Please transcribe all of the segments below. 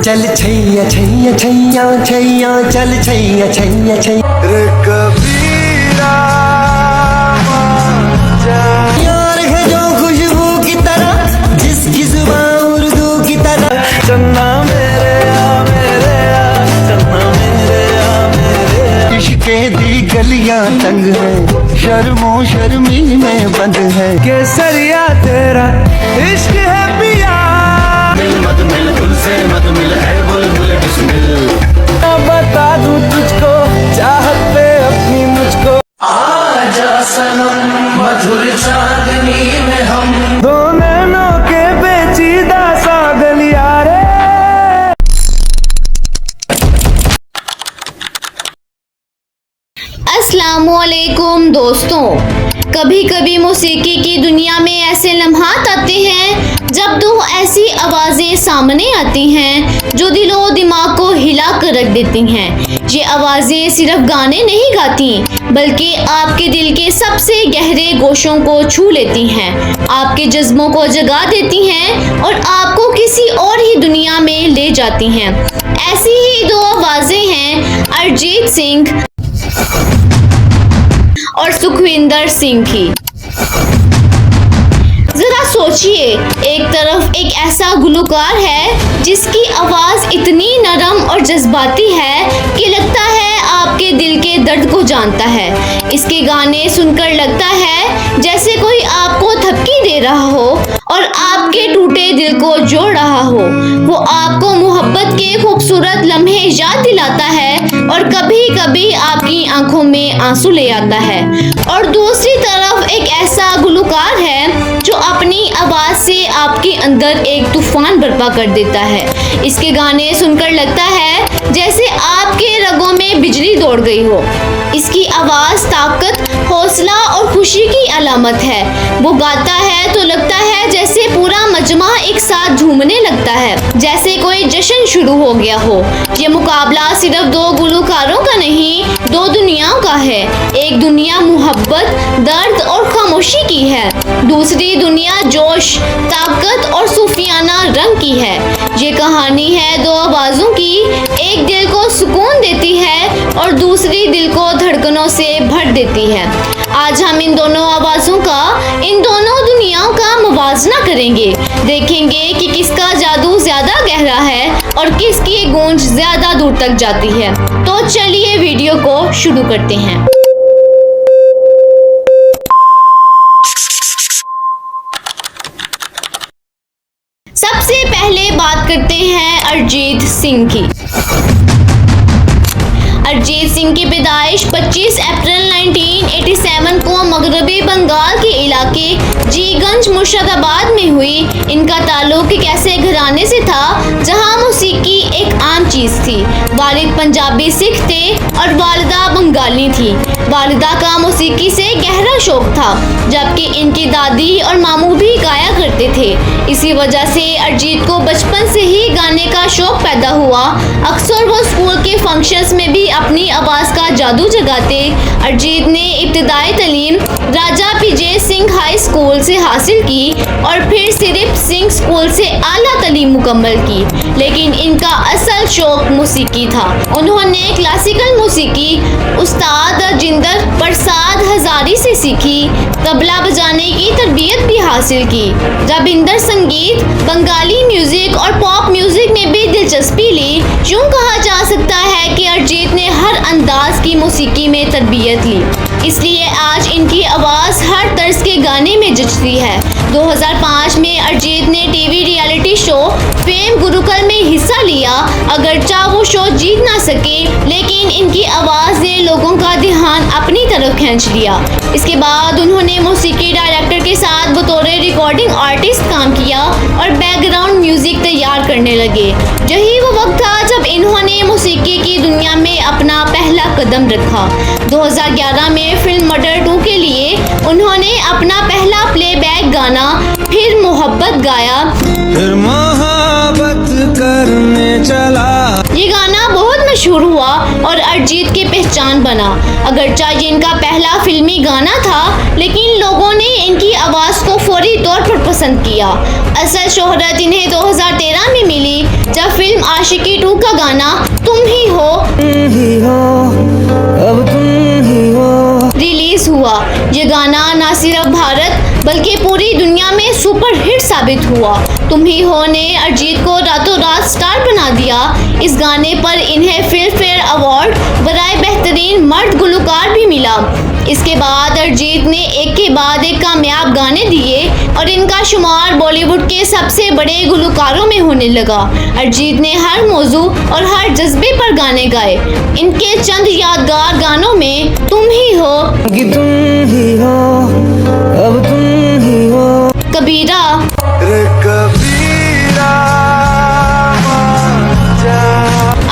चल छैया छैया छैया छैया चल छैया छैया छैया रे कबीरा यार है जो खुशबू की तरह जिसकी जुबान उर्दू की तरह चन्ना मेरे आ मेरे आ चन्ना मेरे आ मेरे आ इश्क़े दी गलियां तंग है शर्मो शर्मी में बंद है केसरिया तेरा इश्क है पिया मिल मत मिल तुझसे मत मिल है बुलबुल बिस्मिल बता दूं तुझको चाहत पे अपनी मुझको आजा सनम मधुर चांदनी में हम दो नैनों के पेचीदा सा गलियारे। अस्सलामुअलैकुम दोस्तों, कभी कभी मौसीकी की दुनिया में ऐसे लम्हात आते हैं जब दो ऐसी आवाज़ें सामने आती हैं जो दिलो दिमाग को हिला कर रख देती हैं। ये आवाज़ें सिर्फ गाने नहीं गाती बल्कि आपके दिल के सबसे गहरे गोशों को छू लेती हैं, आपके जज्बों को जगा देती हैं और आपको किसी और ही दुनिया में ले जाती हैं। ऐसी ही दो आवाज़ें हैं अरिजीत सिंह और सुखविंदर सिंह की। जरा सोचिए, एक तरफ एक ऐसा गुलकार है जिसकी आवाज इतनी नरम और जज्बाती है कि लगता है आपके दिल के दर्द को जानता है। इसके गाने सुनकर लगता है जैसे कोई आपको थपकी दे रहा हो और आपके टूटे दिल को जोड़ रहा हो। वो आपको मोहब्बत के खूबसूरत लम्हे याद दिलाता है और कभी कभी आपकी आंखों में आंसू ले आता है। और दूसरी तरफ एक ऐसा गुलकार है जो अपनी आवाज से आपके अंदर एक तूफान बर्पा कर देता है। इसके गाने सुनकर लगता है जैसे आपके रगों में बिजली दौड़ गई हो। इसकी आवाज ताकत, हौसला और खुशी की अलामत है। वो गाता है तो लगता है जैसे पूरा मजमा एक साथ झूमने लगता है, जैसे कोई जश्न शुरू हो गया हो। ये मुकाबला सिर्फ दो गुलकारों का नहीं, दो दुनियाओं का है। एक दुनिया मोहब्बत, दर्द और खामोशी की है, दूसरी दुनिया जोश, ताकत और सूफियाना रंग की है। ये कहानी है दो आवाज़ों की, एक दिल को सुकून देती है और दूसरी दिल को धड़कनों से भर देती है। आज हम इन दोनों आवाज़ों का, इन दोनों दुनियाओं का मुवाजना करेंगे। देखेंगे कि किसका जादू ज्यादा गहरा है और किसकी गूंज ज्यादा दूर तक जाती है। तो चलिए वीडियो को शुरू करते हैं। सबसे पहले बात करते हैं अरिजीत सिंह की। अरिजीत सिंह की पैदाइश 25 अप्रैल 1987 को मगरबी बंगाल के इलाके जीगंज मुर्शिदाबाद में हुई। इनका ताल्लुक एक ऐसे घराने से था जहां मौसीकी एक आम चीज थी। वालिद पंजाबी सिख थे और वालिदा बंगाली थी। वालिदा का मौसीकी से गहरा शौक था, जबकि इनकी दादी और मामू भी गाया करते थे। इसी वजह से अरिजीत को बचपन से ही गाने का शौक पैदा हुआ। अक्सर वो स्कूल के फंक्शंस में भी अपनी आवाज़ का जादू जगाते। अरिजीत ने इब्तिदाई तालीम राजा पीजे सिंह हाई स्कूल से हासिल की और फिर सिर्फ सिंह स्कूल से आला तालीम मुकम्मल की, लेकिन इनका असल शौक मौसीकी था। उन्होंने क्लासिकल मौसीकी उस्ताद राजिंदर प्रसाद हजारी से सीखी, तबला बजाने की तरबियत भी हासिल की। रविंदर संगीत, बंगाली म्यूजिक और पॉप म्यूजिक में भी दिलचस्पी ली। यूं कहा जा सकता है कि अरिजीत ने हर अंदाज की मौसीकी में तरबियत ली, इसलिए आज इनकी आवाज़ हर तर्ज के गाने में जचती है। 2005 में अरिजीत ने TV reality show fame Gurukul में हिस्सा लिया। अगरचा वो शो जीत ना सके, लेकिन इनकी आवाज़ ने लोगों का ध्यान अपनी तरफ खींच लिया। इसके बाद उन्होंने मौसीकी डायरेक्टर के साथ बतौर रिकॉर्डिंग आर्टिस्ट काम किया और बैकग्राउंड म्यूजिक तैयार करने लगे। यही वो वक्त था जब इन्होंने मौसीकी की दुनिया में अपना पहला कदम रखा। 2011 में फिल्म मर्डर 2 के लिए उन्होंने अपना पहला प्लेबैक गाना फिर मोहब्बत गाया। फिर मोहब्बत करने चला। ये गाना बहुत मशहूर हुआ और अरिजीत की पहचान बना। अगरचा ये इनका पहला फिल्मी गाना था, लेकिन लोगों ने इनकी आवाज़ को फौरी तौर पर पसंद किया। असल शोहरत इन्हें 2013 में मिली जब फिल्म आशिकी 2 का गाना तुम ही हो अब तुम ही हो रिलीज हुआ। ये गाना न सिर्फ भारत बल्कि पूरी दुनिया में सुपर हिट साबित हुआ। तुम ही हो ने अरिजीत को रातों रात स्टार बना दिया। इस गाने पर इन्हें फिल्म फेयर अवार्ड बराए बेहतरीन मर्द गुलकार भी मिला। इसके बाद अरिजीत ने एक के बाद एक कामयाब गाने दिए और इनका शुमार बॉलीवुड के सबसे बड़े गुलकारों में होने लगा। अरिजीत ने हर मौजू और हर जज्बे पर गाने गाए। इनके चंद यादगार गानों में तुम ही हो, कि तुम ही हो अब तुम ही हो, कबीरा, रे कबीरा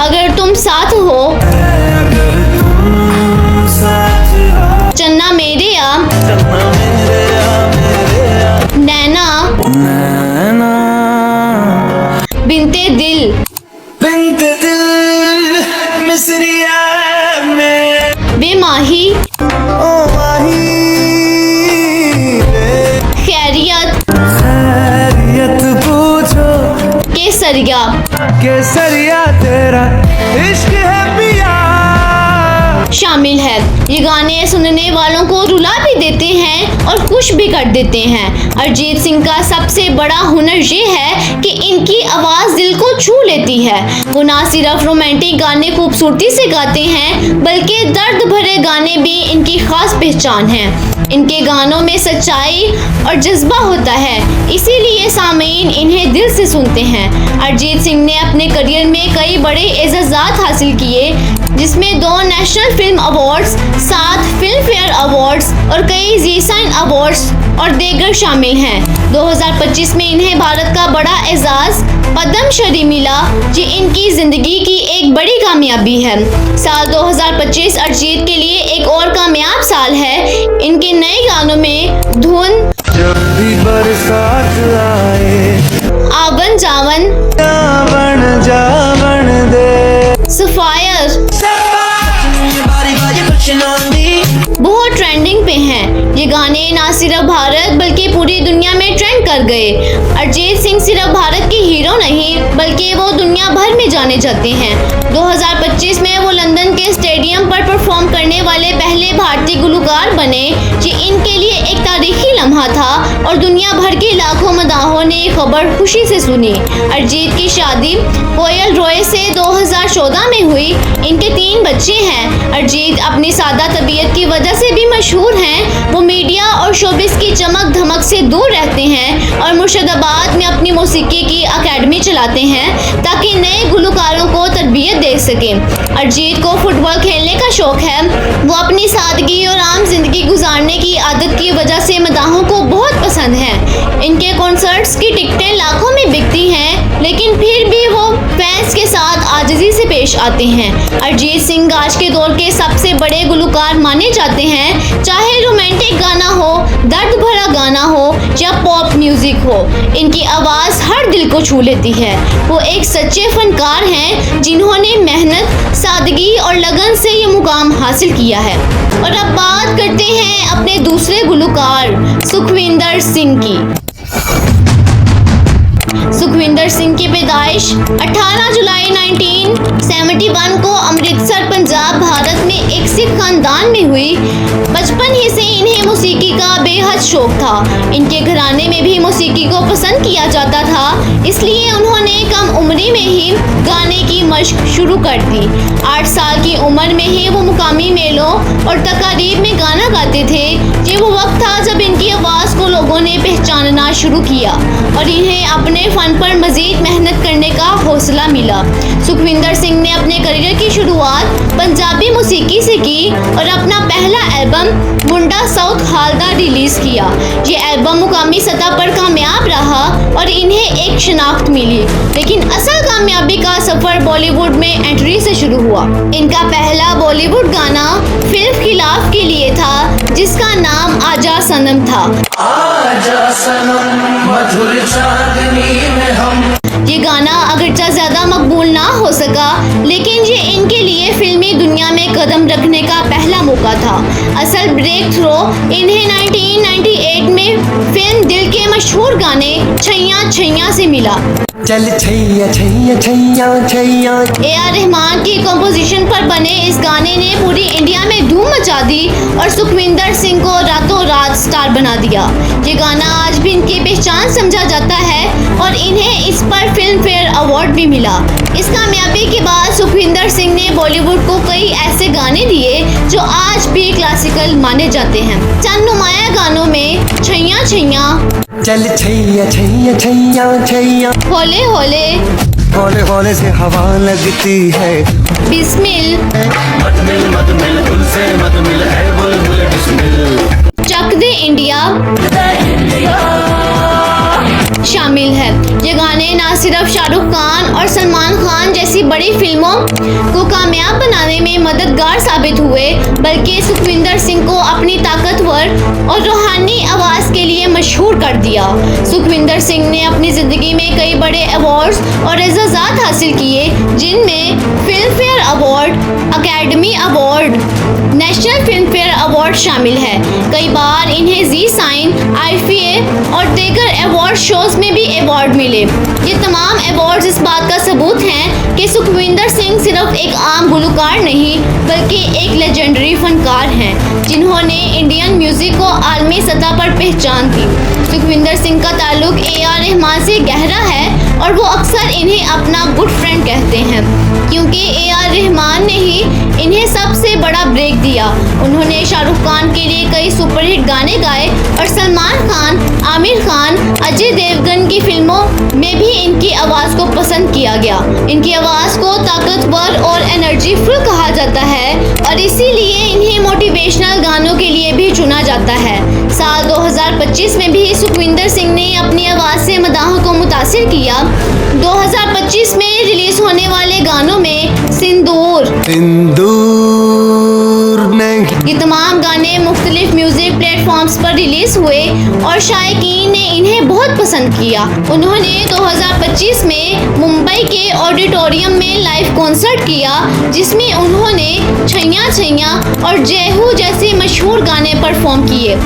अगर तुम साथ हो, साथ हो, चन्ना मेरे या, चन्ना मेरे या, नैना, नैना बिनते दिल, बिनते दिल मिसरिया में बेमाही, ओ माही रे खैरियत, खैरियत पूछो केसरिया, केसरिया तेरा इश्क है पिया शामिल है। ये गाने सुनने वालों को रुला भी देते हैं और खुश भी कर देते हैं। अरिजीत सिंह का सबसे बड़ा हुनर ये है कि इनकी आवाज़ दिल को छू लेती है। वो ना सिर्फ रोमांटिक गाने खूबसूरती से गाते हैं बल्कि दर्द भरे गाने भी इनकी खास पहचान है। इनके गानों में सच्चाई और जज्बा होता है, इसीलिए सामीन इन्हें दिल से सुनते हैं। अरिजीत सिंह ने अपने करियर में कई बड़े एजाज़ात हासिल किए, जिसमें 2 national film awards, 7 film fair awards और कई जी साइन अवार्ड्स और दीगर शामिल हैं। 2025 में इन्हें भारत का बड़ा एजाज़ पद्म श्री मिला, जो इनकी ज़िंदगी की एक बड़ी कामयाबी है। साल 2025 अरिजीत के लिए एक और कामयाब साल है। इनके नए गानों में धुन, जब भी बरसात आए आवन जावन, जावन जावन दे sapphire Body, body, pushing on me. बहुत ट्रेंडिंग पे हैं। ये गाने ना सिर्फ भारत बल्कि पूरी दुनिया में ट्रेंड कर गए। अरिजीत सिंह सिर्फ भारत के हीरो नहीं बल्कि वो दुनिया भर में जाने जाते हैं। 2025 में वो लंदन के स्टेडियम पर परफॉर्म करने वाले पहले भारतीय गुलकार बने, जो इनके लिए एक तारीखी लम्हा था और दुनिया भर के लाखों मदाहों ने ये खबर खुशी से सुनी। अरिजीत की शादी कोयल रॉय से 2014 में हुई। इनके 3 बच्चे हैं। अरिजीत अपनी सादा तबीयत की वजह से भी मशहूर हैं। वो मीडिया और शोबिस की चमक धमक से दूर रहते हैं और मुर्शिदाबाद में अपनी मौसीकी की अकेडमी चलाते हैं ताकि नए गुलकारों को तरबियत दे सकें। अरिजीत को फुटबॉल खेलने का शौक है। वो अपनी सादगी और आम जिंदगी गुजारने की आदत की वजह से मदाहों को बहुत पसंद है। इनके कॉन्सर्ट्स की टिकटें लाखों में बिकती हैं, लेकिन फिर भी वो फैंस के साथ आजिज़ी से पेश आते हैं। अरिजीत सिंह आज के दौर के सबसे बड़े गुलकार माने जाते हैं, चाहे रोमांटिक गाना हो, दर्द भरा गाना हो या पॉप म्यूजिक हो। इनकी आवाज़ हर दिल को छू लेती है। वो एक सच्चे फनकार हैं जिन्होंने मेहनत, सादगी और लगन से ये मुकाम हासिल किया है। और अब बात करते हैं अपने दूसरे गुलकार सुखविंदर सिंह की। सुखविंदर सिंह की पैदाइश 18 जुलाई 1971 को अमृतसर, पंजाब, भारत में एक सिख खानदान में हुई। बचपन ही से इन्हें मौसीकी का बेहद शौक था। इनके घराने में भी मौसीकी को पसंद किया जाता था, इसलिए उन्होंने कम उम्री में ही गाने की मशक शुरू कर दी। 8 साल की उम्र में ही वो मुकामी मेलों और तकारीब में गाना गाते थे। ये वो वक्त था जब इनकी आवाज़ को लोगों ने पहचानना शुरू किया और इन्हें अपने फन पर मजीद मेहनत करने का हौसला मिला। सुखविंदर सिंह ने अपने करियर की शुरुआत पंजाबी मौसीकी से की और अपना पहला एल्बम मुंडा साउथ हालदा रिलीज किया। ये एल्बम मुकामी सतह पर कामयाब रहा और इन्हें एक शनाख्त मिली, लेकिन असल कामयाबी का सफर बॉलीवुड में एंट्री से शुरू हुआ। इनका पहला बॉलीवुड गाना फिल्म खिलाफ के लिए था, जिसका नाम आजा सनम था। आजा सनम मधुर चांदनी में हम। ये गाना अगरचा ज्यादा मकबूल ना हो सका, लेकिन ये इनके लिए फिल्मी दुनिया में कदम रखने का पहला मौका था। असल ब्रेक थ्रो इन्हें 1998 में फिल्म दिल के मशहूर गाने छैया छैया से मिला। चल छैया छैया छैया छैया। A.R. रहमान की कंपोजिशन पर बने इस गाने ने पूरी इंडिया में धूम मचा दी और सुखविंदर सिंह को रातों रात स्टार बना दिया। ये गाना आज भी इनकी पहचान समझा जाता है और इन्हें इस पर फिल्म फेयर अवार्ड भी मिला। इस कामयाबी के बाद सुखविंदर सिंह ने बॉलीवुड को कई ऐसे गाने दिए जो आज भी क्लासिकल माने जाते हैं। चंद नुमाया गानों में छैया छैया, चल छैया छैया छैया छैया, होले होले, होले होले से हवा लगती है, बिस्मिल, मत मिल तुझसे मत मिल है बुलबुल बिस्मिल, चक दे इंडिया शामिल है। ये गाने ना सिर्फ शाहरुख खान और सलमान खान जैसी बड़ी फिल्मों को कामयाब बनाने में मददगार साबित हुए, बल्कि सुखविंदर सिंह को अपनी ताकतवर और रूहानी आवाज़ के लिए मशहूर कर दिया। सुखविंदर सिंह ने अपनी ज़िंदगी में कई बड़े अवार्ड्स और एजाज़ात हासिल किए, जिनमें film fair award, academy award, national film fair award शामिल है। कई बार इन्हें जी साइन, IFA और दीगर अवार्ड शोज में भी अवार्ड मिले। ये तमाम अवार्ड्स इस बात का सबूत हैं कि सुखविंदर सिंह सिर्फ एक आम गुलकार नहीं बल्कि एक लेजेंडरी फनकार हैं, जिन्होंने इंडियन म्यूजिक को आलमी सतह पर पहचान दी। सुखविंदर सिंह का ताल्लुक A.R. रहमान से गहरा है और वो अक्सर इन्हें अपना गुड फ्रेंड कहते हैं, क्योंकि A.R. रहमान ने ही इन्हें सबसे बड़ा ब्रेक दिया। उन्होंने शाहरुख खान के लिए कई सुपरहिट गाने गाए और सलमान खान, आमिर खान, अजय देवगन की फिल्मों में भी इनकी आवाज़ को पसंद किया गया। इनकी आवाज़ को ताकतवर और एनर्जीफुल कहा जाता है और इसीलिए इन्हें मोटिवेशनल गानों के लिए भी चुना जाता है। साल 2025 में भी सुखविंदर सिंह ने अपनी आवाज़ से मदाहों को मुतासिर किया। 2025 में रिलीज होने वाले गानों में सिंदूर नहीं, ये तमाम गाने मुख्तलिफ म्यूजिक प्लेटफॉर्म्स पर रिलीज हुए और शायकीन ने इन्हें बहुत पसंद किया। उन्होंने 2025 में मुंबई के ऑडिटोरियम में लाइव कॉन्सर्ट किया, जिसमें उन्होंने छैया छैया और जय हो जैसे मशहूर गाने परफॉर्म किए।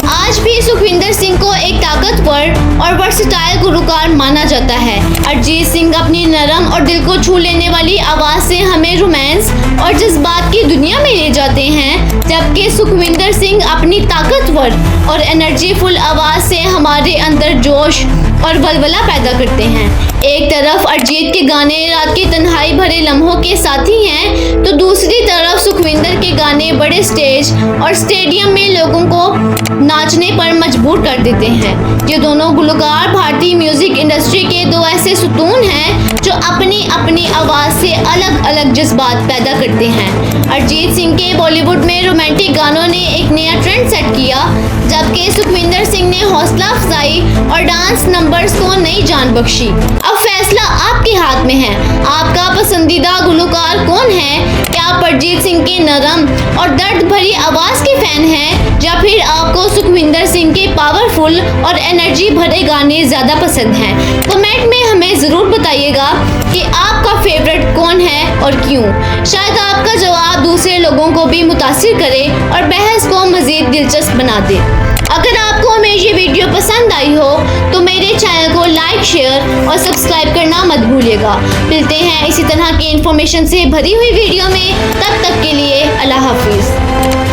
आज भी सुखविंदर सिंह को एक ताकतवर और वर्सटाइल गुलकार माना जाता है। अरिजीत सिंह अपनी नरम और दिल को छू लेने वाली आवाज़ से हमें रोमांस और जज्बात की दुनिया में ले जाते हैं, जबकि सुखविंदर सिंह अपनी ताकतवर और एनर्जीफुल आवाज़ से हमारे अंदर जोश और बलबला पैदा करते हैं। एक तरफ अरिजीत के गाने रात की तन्हाई भरे लम्हों के साथी हैं, तो दूसरी तरफ सुखविंदर के गाने बड़े स्टेज और स्टेडियम में लोगों को नाचने पर मजबूर कर देते हैं। ये दोनों गुलकार भारतीय म्यूजिक इंडस्ट्री के दो ऐसे सुतून हैं जो अपनी अपनी आवाज़ से अलग अलग जज्बात पैदा करते हैं। अरिजीत सिंह के बॉलीवुड में रोमांटिक गानों ने एक नया ट्रेंड सेट किया, जबकि सुखविंदर सिंह ने हौसला अफजाई और डांस नंबर्स को नई जान बख्शी। अब फैसला आपके हाथ में है, आपका पसंदीदा गुलकार कौन है? क्या आप अरिजीत सिंह के नरम और दर्द भरी आवाज़ के फैन हैं, या फिर आपको सुखविंदर सिंह के पावरफुल और एनर्जी भरे गाने ज़्यादा पसंद हैं? कमेंट में हमें ज़रूर बताइएगा कि आपका फेवरेट कौन है और क्यों। शायद आपका जवाब दूसरे लोगों को भी मुतासिर करे और बहस को मज़ीद दिलचस्प बना दे। अगर आपको मेरी ये वीडियो पसंद आई हो तो मेरे चैनल को लाइक, शेयर और सब्सक्राइब करना मत भूलिएगा। मिलते हैं इसी तरह की इन्फॉर्मेशन से भरी हुई वीडियो में, तब तक के लिए अल्लाह हाफिज़।